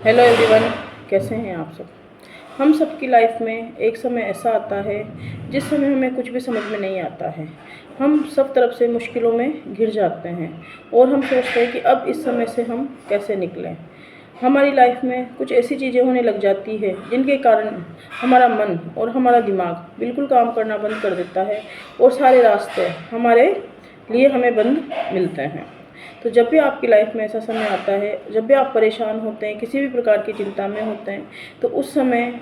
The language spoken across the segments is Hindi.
हेलो एवरीवन, कैसे हैं आप सब। हम सब की लाइफ में एक समय ऐसा आता है जिस समय हमें कुछ भी समझ में नहीं आता है। हम सब तरफ से मुश्किलों में घिर जाते हैं और हम सोचते हैं कि अब इस समय से हम कैसे निकलें। हमारी लाइफ में कुछ ऐसी चीज़ें होने लग जाती है जिनके कारण हमारा मन और हमारा दिमाग बिल्कुल काम करना बंद कर देता है और सारे रास्ते हमारे लिए हमें बंद मिलते हैं। तो जब भी आपकी लाइफ में ऐसा समय आता है, जब भी आप परेशान होते हैं, किसी भी प्रकार की चिंता में होते हैं, तो उस समय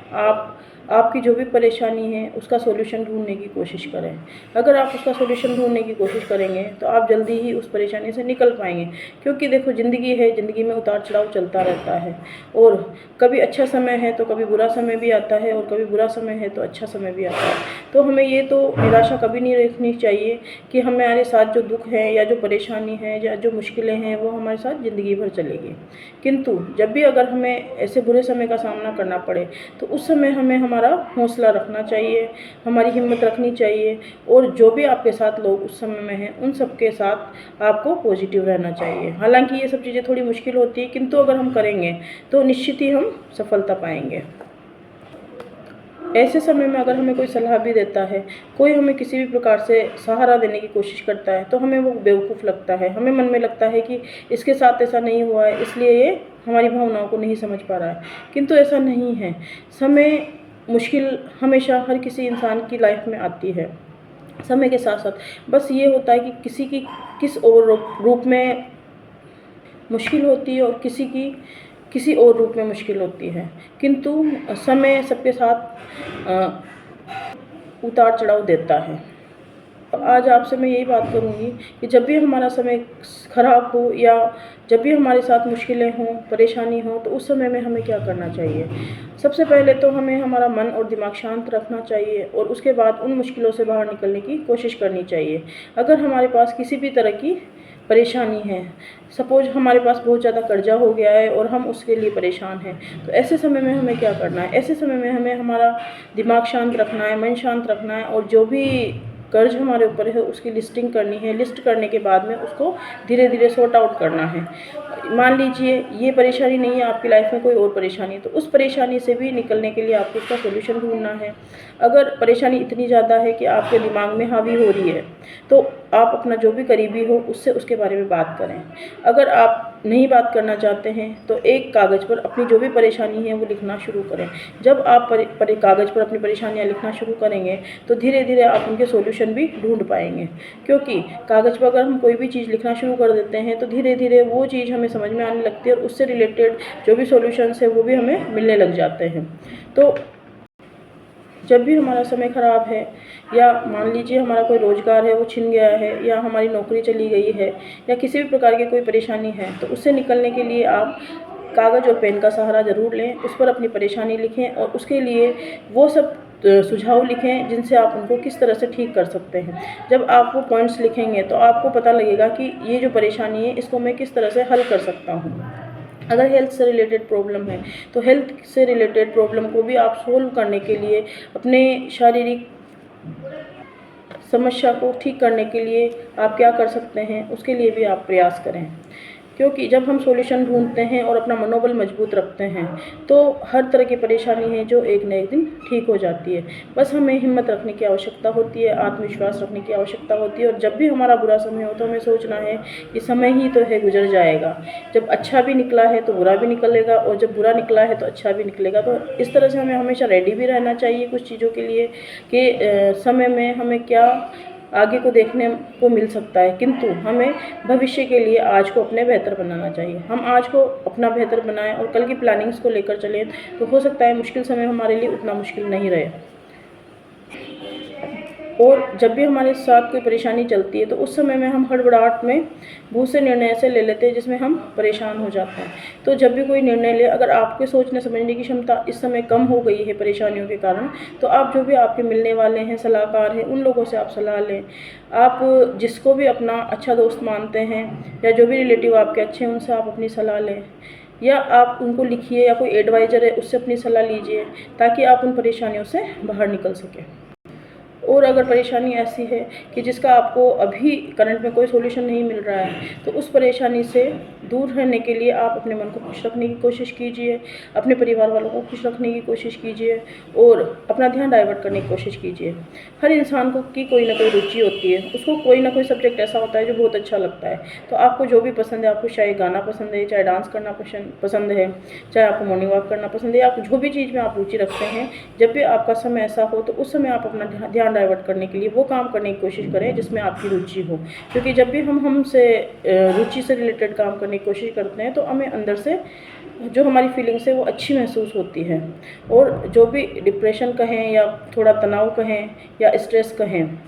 आपकी जो भी परेशानी है उसका सॉल्यूशन ढूंढने की कोशिश करें। अगर आप उसका सॉल्यूशन ढूंढने की कोशिश करेंगे तो आप जल्दी ही उस परेशानी से निकल पाएंगे। क्योंकि देखो, ज़िंदगी है, ज़िंदगी में उतार चढ़ाव चलता रहता है और कभी अच्छा समय है तो कभी बुरा समय भी आता है और कभी बुरा समय है तो अच्छा समय भी आता है। तो हमें ये तो निराशा कभी नहीं रखनी चाहिए कि हमारे साथ जो दुख है या जो परेशानी है या जो मुश्किलें हैं वो हमारे साथ ज़िंदगी भर चलेगी। किंतु जब भी अगर हमें ऐसे बुरे समय का सामना करना पड़े तो उस समय हमें हमारा हौसला रखना चाहिए, हमारी हिम्मत रखनी चाहिए और जो भी आपके साथ लोग उस समय में हैं उन सब के साथ आपको पॉजिटिव रहना चाहिए। हालांकि ये सब चीज़ें थोड़ी मुश्किल होती है, किंतु अगर हम करेंगे तो निश्चित ही हम सफलता पाएंगे। ऐसे समय में अगर हमें कोई सलाह भी देता है, कोई हमें किसी भी प्रकार से सहारा देने की कोशिश करता है तो हमें वो बेवकूफ़ लगता है। हमें मन में लगता है कि इसके साथ ऐसा नहीं हुआ है इसलिए ये हमारी भावनाओं को नहीं समझ पा रहा है। किंतु ऐसा नहीं है। समय मुश्किल हमेशा हर किसी इंसान की लाइफ में आती है। समय के साथ साथ बस ये होता है कि किसी की किस और रूप में मुश्किल होती है और किसी और रूप में मुश्किल होती है। किंतु समय सबके साथ उतार चढ़ाव देता है। आज आपसे मैं यही बात करूंगी कि जब भी हमारा समय खराब हो या जब भी हमारे साथ मुश्किलें हों, परेशानी हो, तो उस समय में हमें क्या करना चाहिए। सबसे पहले तो हमें हमारा मन और दिमाग शांत रखना चाहिए और उसके बाद उन मुश्किलों से बाहर निकलने की कोशिश करनी चाहिए। अगर हमारे पास किसी भी तरह की परेशानी है, सपोज हमारे पास बहुत ज़्यादा कर्जा हो गया है और हम उसके लिए परेशान हैं, तो ऐसे समय में हमें क्या करना है। ऐसे समय में हमें हमारा दिमाग शांत रखना है, मन शांत रखना है और जो भी कर्ज हमारे ऊपर है उसकी लिस्टिंग करनी है। लिस्ट करने के बाद में उसको धीरे धीरे सॉर्ट आउट करना है। मान लीजिए ये परेशानी नहीं है आपकी लाइफ में, कोई और परेशानी, तो उस परेशानी से भी निकलने के लिए आपको उसका सोल्यूशन ढूंढना है। अगर परेशानी इतनी ज़्यादा है कि आपके दिमाग में हावी हो रही है तो आप अपना जो भी करीबी हो उससे उसके बारे में बात करें। अगर आप नहीं बात करना चाहते हैं तो एक कागज़ पर अपनी जो भी परेशानी है वो लिखना शुरू करें। जब आप कागज़ पर अपनी परेशानियां लिखना शुरू करेंगे तो धीरे धीरे आप उनके सॉल्यूशन भी ढूंढ पाएंगे। क्योंकि कागज़ पर अगर हम कोई भी चीज़ लिखना शुरू कर देते हैं तो धीरे धीरे वो चीज़ हमें समझ में आने लगती है और उससे रिलेटेड जो भी सॉल्यूशंस है वो भी हमें मिलने लग जाते हैं। तो जब भी हमारा समय ख़राब है या मान लीजिए हमारा कोई रोज़गार है वो छिन गया है या हमारी नौकरी चली गई है या किसी भी प्रकार की कोई परेशानी है, तो उससे निकलने के लिए आप कागज़ और पेन का सहारा ज़रूर लें। उस पर अपनी परेशानी लिखें और उसके लिए वो सब सुझाव लिखें जिनसे आप उनको किस तरह से ठीक कर सकते हैं। जब आप वो पॉइंट्स लिखेंगे तो आपको पता लगेगा कि ये जो परेशानी है इसको मैं किस तरह से हल कर सकता हूँ। अगर हेल्थ से रिलेटेड प्रॉब्लम है तो हेल्थ से रिलेटेड प्रॉब्लम को भी आप सोल्व करने के लिए, अपने शारीरिक समस्या को ठीक करने के लिए आप क्या कर सकते हैं उसके लिए भी आप प्रयास करें। क्योंकि जब हम सॉल्यूशन ढूंढते हैं और अपना मनोबल मजबूत रखते हैं तो हर तरह की परेशानी है जो एक न एक दिन ठीक हो जाती है। बस हमें हिम्मत रखने की आवश्यकता होती है, आत्मविश्वास रखने की आवश्यकता होती है और जब भी हमारा बुरा समय हो तो हमें सोचना है कि समय ही तो है, गुजर जाएगा। जब अच्छा भी निकला है तो बुरा भी निकलेगा और जब बुरा निकला है तो अच्छा भी निकलेगा। तो इस तरह से हमें हमेशा रेडी भी रहना चाहिए कुछ चीज़ों के लिए कि समय में हमें क्या आगे को देखने को मिल सकता है। किंतु हमें भविष्य के लिए आज को अपने बेहतर बनाना चाहिए। हम आज को अपना बेहतर बनाएं और कल की प्लानिंग्स को लेकर चलें तो हो सकता है मुश्किल समय हमारे लिए उतना मुश्किल नहीं रहे। और जब भी हमारे साथ कोई परेशानी चलती है तो उस समय में हम हड़बड़ाहट में बहुत से निर्णय ऐसे ले लेते हैं जिसमें हम परेशान हो जाते हैं। तो जब भी कोई निर्णय ले, अगर आपके सोचने समझने की क्षमता इस समय कम हो गई है परेशानियों के कारण, तो आप जो भी आपके मिलने वाले हैं, सलाहकार हैं, उन लोगों से आप सलाह लें। आप जिसको भी अपना अच्छा दोस्त मानते हैं या जो भी रिलेटिव आपके अच्छे हैं उनसे आप अपनी सलाह लें या आप उनको लिखिए या कोई एडवाइज़र है उससे अपनी सलाह लीजिए ताकि आप उन परेशानियों से बाहर निकल सकें। और अगर परेशानी ऐसी है कि जिसका आपको अभी करंट में कोई सॉल्यूशन नहीं मिल रहा है, तो उस परेशानी से दूर रहने के लिए आप अपने मन को खुश रखने की कोशिश कीजिए, अपने परिवार वालों को खुश रखने की कोशिश कीजिए और अपना ध्यान डाइवर्ट करने की कोशिश कीजिए। हर इंसान को की कोई ना कोई रुचि होती है, उसको कोई ना कोई सब्जेक्ट ऐसा होता है जो बहुत अच्छा लगता है। तो आपको जो भी पसंद है, आपको चाहे गाना पसंद है, चाहे डांस करना पसंद है, चाहे आपको मॉर्निंग वॉक करना पसंद है, आप जो भी चीज़ में आप रुचि रखते हैं, जब भी आपका समय ऐसा हो तो उस समय आप अपना ध्यान डाइवर्ट करने के लिए वो काम करने की कोशिश करें जिसमें आपकी रुचि हो। क्योंकि जब भी हम हमसे रुचि से रिलेटेड काम करने की कोशिश करते हैं तो हमें अंदर से जो हमारी फीलिंग्स है वो अच्छी महसूस होती है। और जो भी डिप्रेशन कहें या थोड़ा तनाव कहें या स्ट्रेस कहें,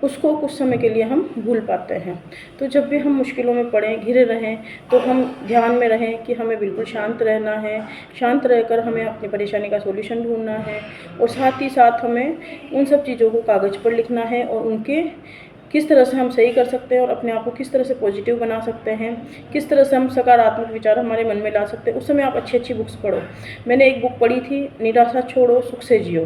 उसको कुछ समय के लिए हम भूल पाते हैं। तो जब भी हम मुश्किलों में पड़ें, घिरे रहें, तो हम ध्यान में रहें कि हमें बिल्कुल शांत रहना है। शांत रहकर हमें अपनी परेशानी का सॉल्यूशन ढूंढना है और साथ ही साथ हमें उन सब चीज़ों को कागज़ पर लिखना है और उनके किस तरह से हम सही कर सकते हैं और अपने आप को किस तरह से पॉजिटिव बना सकते हैं, किस तरह से हम सकारात्मक विचार हमारे मन में ला सकते हैं। उस समय आप अच्छी अच्छी बुक्स पढ़ो। मैंने एक बुक पढ़ी थी, निराशा छोड़ो सुख से जियो।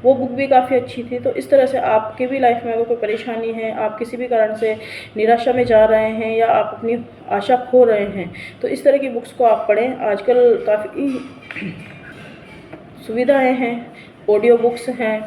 वो बुक भी काफ़ी अच्छी थी। तो इस तरह से आपके भी लाइफ में अगर कोई परेशानी है, आप किसी भी कारण से निराशा में जा रहे हैं या आप अपनी आशा खो रहे हैं, तो इस तरह की बुक्स को आप पढ़ें। आजकल काफ़ी सुविधाएँ हैं, ऑडियो बुक्स हैं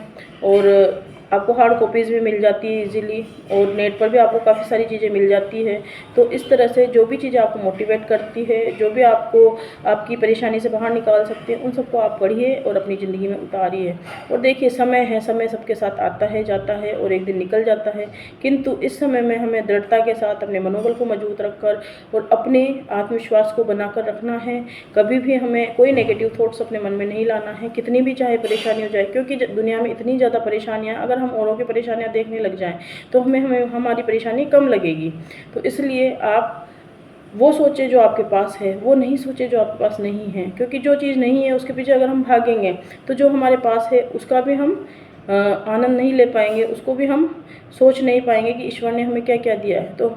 और आपको हार्ड कॉपीज़ भी मिल जाती है इजीली और नेट पर भी आपको काफ़ी सारी चीज़ें मिल जाती है। तो इस तरह से जो भी चीज़ें आपको मोटिवेट करती है, जो भी आपको आपकी परेशानी से बाहर निकाल सकती है, उन सबको आप पढ़िए और अपनी ज़िंदगी में उतारिए। और देखिए, समय है, समय सबके साथ आता है, जाता है और एक दिन निकल जाता है। किंतु इस समय में हमें दृढ़ता के साथ अपने मनोबल को मजबूत रखकर और अपने आत्मविश्वास को बनाकर रखना है। कभी भी हमें कोई नेगेटिव थॉट्स अपने मन में नहीं लाना है, कितनी भी चाहे परेशानी हो जाए। क्योंकि दुनिया में इतनी ज़्यादा परेशानियाँ, अगर हम औरों की परेशानियाँ देखने लग जाएं तो हमें हमारी परेशानी कम लगेगी। तो इसलिए आप वो सोचें जो आपके पास है, वो नहीं सोचें जो आपके पास नहीं है। क्योंकि जो चीज़ नहीं है उसके पीछे अगर हम भागेंगे तो जो हमारे पास है उसका भी हम आनंद नहीं ले पाएंगे, उसको भी हम सोच नहीं पाएंगे कि ईश्वर ने हमें क्या क्या दिया है। तो